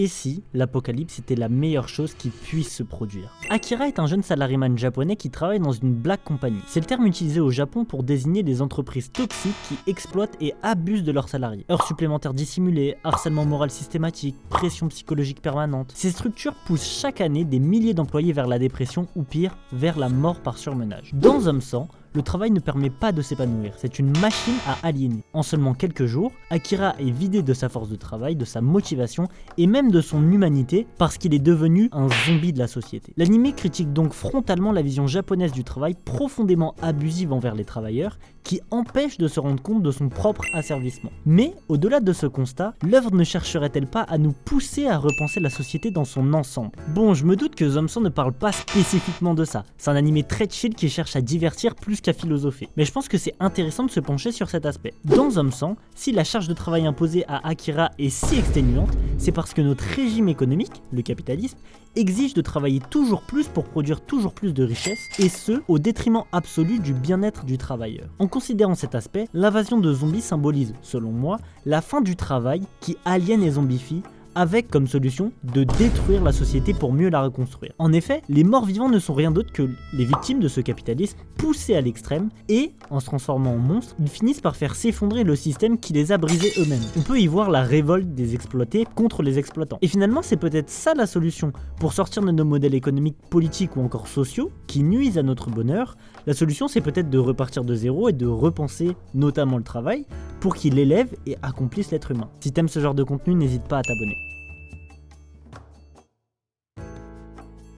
Et si l'apocalypse était la meilleure chose qui puisse se produire? Akira est un jeune salariman japonais qui travaille dans une black company. C'est le terme utilisé au Japon pour désigner les entreprises toxiques qui exploitent et abusent de leurs salariés. Heures supplémentaires dissimulées, harcèlement moral systématique, pression psychologique permanente. Ces structures poussent chaque année des milliers d'employés vers la dépression ou pire, vers la mort par surmenage. Dans Homme 100, le travail ne permet pas de s'épanouir, c'est une machine à aliéner. En seulement quelques jours, Akira est vidé de sa force de travail, de sa motivation et même de son humanité parce qu'il est devenu un zombie de la société. L'anime critique donc frontalement la vision japonaise du travail profondément abusive envers les travailleurs qui empêche de se rendre compte de son propre asservissement. Mais au-delà de ce constat, l'œuvre ne chercherait-elle pas à nous pousser à repenser la société dans son ensemble? Bon, je me doute que Homme 100 ne parle pas spécifiquement de ça, c'est un anime très chill qui cherche à divertir plus qu'à philosopher. Mais je pense que c'est intéressant de se pencher sur cet aspect. Dans Homme 100, si la charge de travail imposée à Akira est si exténuante, c'est parce que notre régime économique, le capitalisme, exige de travailler toujours plus pour produire toujours plus de richesses, et ce, au détriment absolu du bien-être du travailleur. En considérant cet aspect, l'invasion de zombies symbolise, selon moi, la fin du travail qui aliène et zombifie, avec comme solution de détruire la société pour mieux la reconstruire. En effet, les morts vivants ne sont rien d'autre que les victimes de ce capitalisme poussé à l'extrême et, en se transformant en monstres, ils finissent par faire s'effondrer le système qui les a brisés eux-mêmes. On peut y voir la révolte des exploités contre les exploitants. Et finalement, c'est peut-être ça la solution pour sortir de nos modèles économiques, politiques ou encore sociaux qui nuisent à notre bonheur. La solution, c'est peut-être de repartir de zéro et de repenser notamment le travail pour qu'il élève et accomplisse l'être humain. Si t'aimes ce genre de contenu, n'hésite pas à t'abonner.